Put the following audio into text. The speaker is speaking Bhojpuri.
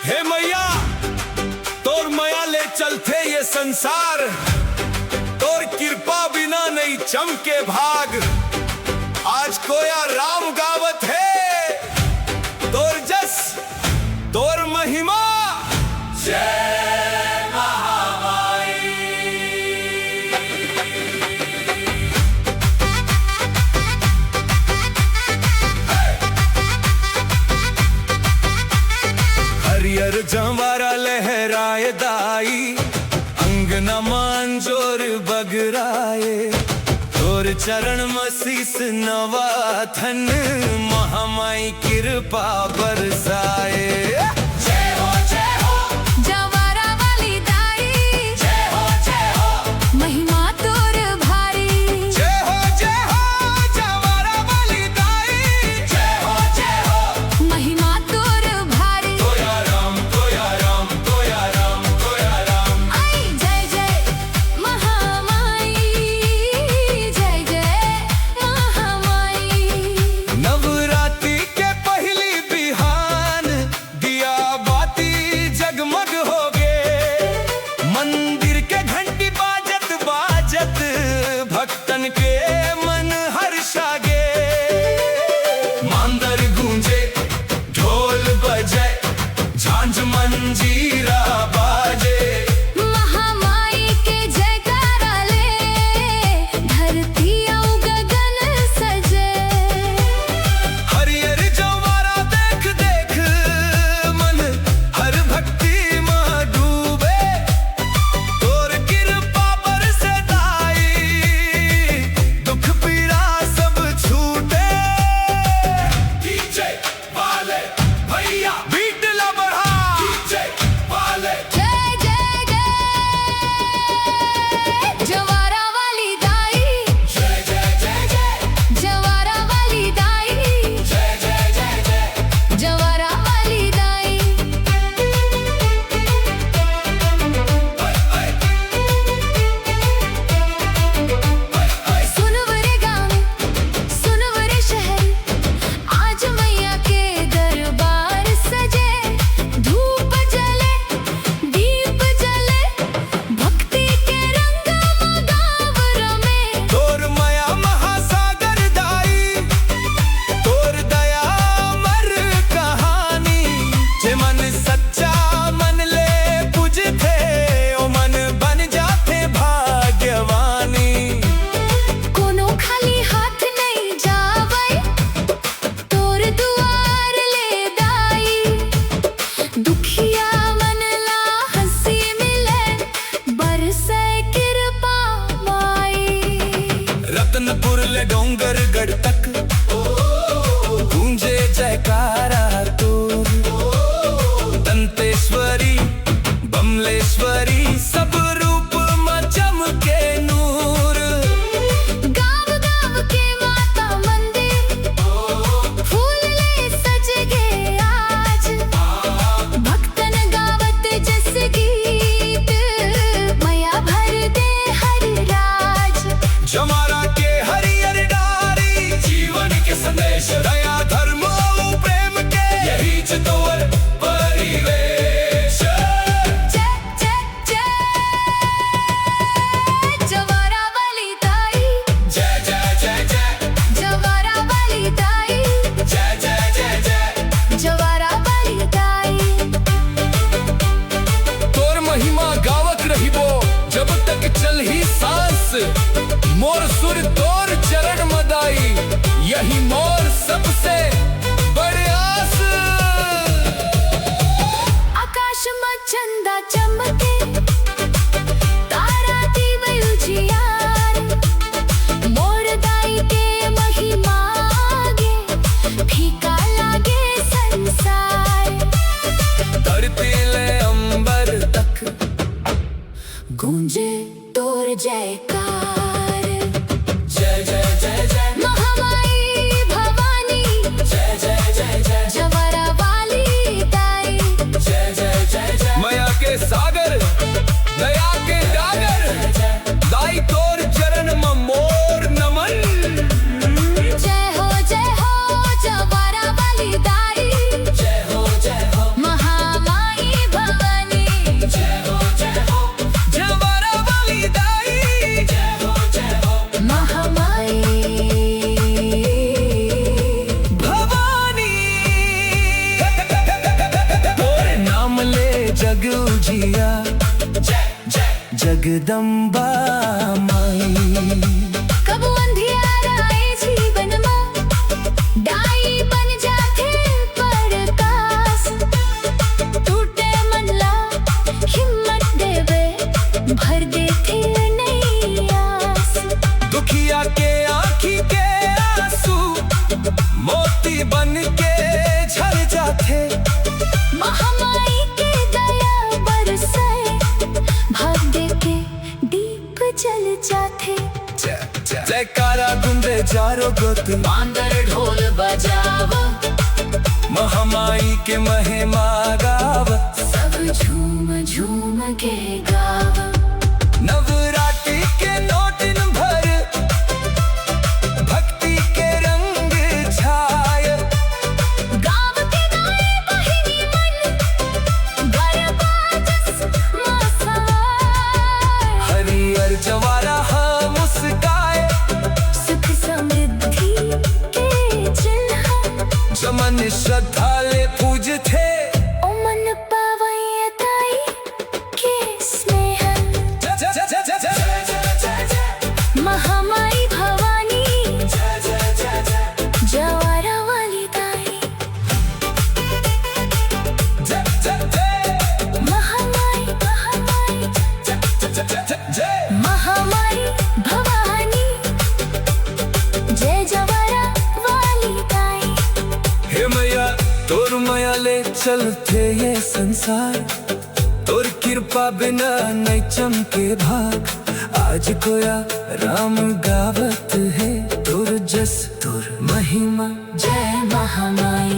हे मैया तोर माया ले चलते ये संसार, तोर कृपा बिना नहीं चमके भाग। आज कोया राम गावत है तोर जस तोर महिमा। जय महामाई। हरियर जंवारा लहराए दाई, अंगना मांजोर बगराए। तोर चरण मसीस नवा थन, महामाई कृपा बरसाए। जय हो जवारा वाली दाई, जय हो महिमा तोर भारी। जय हो जवारा वाली दाई, जय हो महिमा तोर भारी। तोया राम तोया राम तोया राम तोया राम। आई जय जय महामाई, जय जय महामाई। नवरात्रि के पहली बिहान, दिया बाती जगमग हो गे। मंदिर के घंटी बाजत बाजत, भक्तन के मन हर्षा गे। मांदर गूंजे ढोल बजे, झांझ मंजीरा बाजे। महामाई के जयकारा ले, धरती औ गगन सजे। हरियर जंवारा देख देख, मन हर भक्ति में डूबे। तोर कृपा बरसे दाई, दुख पीड़ा सब छूटे। डीजे वाले भैया बीट ला बढ़ा। डीजे वाले जय जय जय जवारा वाली दाई, जय जय जय जय जवारा वाली दाई, जय जय जय जय। जवारा वाली दाई। सुनवरे गाँव सुनवरे शहर, आज मैया के दरबार सजे। धूप जले दीप जले, भक्ति के रंग गाँव रमे। तोर माया महासागर दाई, तोर दया मर कहानी। जे मन सच्चा मन ले पूजते, ओ मन बन जाते भाग्यवानी। कोनो खाली हाथ नहीं जावै, तोर दुआर ले दाई। दुखिया मन ला हंसी मिले, बरसे कृपा माई। रत्नपुर ले डोंगर गढ़ तक, गूंजे जयकारा तोर। दंतेश्वरी बमलेश्वरी, सब रूप में चमके नूर। गाँव गाँव के माता मंदिर, फूल ले सज गे आज। भक्तन गावत जस गीत, मैया भर दे हर राज। जमारा के हरियर डारी, जीवन के संदेश। दया धर्म और प्रेम के, यही तोर परिवेश। जय जय जय जवारा वाली दाई, जय जय जय जय जवारा वाली दाई, जय जय जय जय। जवारा वाली दाई। तोर महिमा गावत रहिबो जब तक चलही सांस। मोर सुर तोर चरण मदाई, यही मोर सबसे बड़े आस। आकाश में चंदा चमके, तारा दीवे उजियार। मोर दाई के महिमा गे, फीका लागे संसार। धरती ले अंबर तक, गूंजे तोर जयकार। जगदम्बा माई। कब अंधियारा आए जीवन में, डाई बन जाते प्रकाश। टूटे मन ला हिम्मत देवे, भर देते नई आस। दुखिया के आँखी के आंसू मोती बन के झर जाते। महामाई के दया बरसाए, भाग दे के दीप जल जाते। जयकारा गुंदे जारो गोत, मांदर ढोल बजाव, महामाई के महिमा गाव। सब झूम झूम के गाव। नवरात्रि के 9 दिन भर भक्ति के रंग छाए। गाव के गाए बहिनी मन, गरबा जस मसाए। हरियर जवारा हम मुस्काए, सुख समृद्धि के चिन्ह, जमन श्रद्धा ले पूजते। ओ मन पावैया ताई के स्नेह। महामाई भवानी, जवारा वाली ताई। महामाई महामाई महामाई भवानी, जय जवारा वाली ताई। हे मैया तोर माया ले चलते ये संसार, तोर कृपा बिना नहीं चमके भाग। आज कोया राम गावत है, तोर जस तोर महिमा। जय महामाई।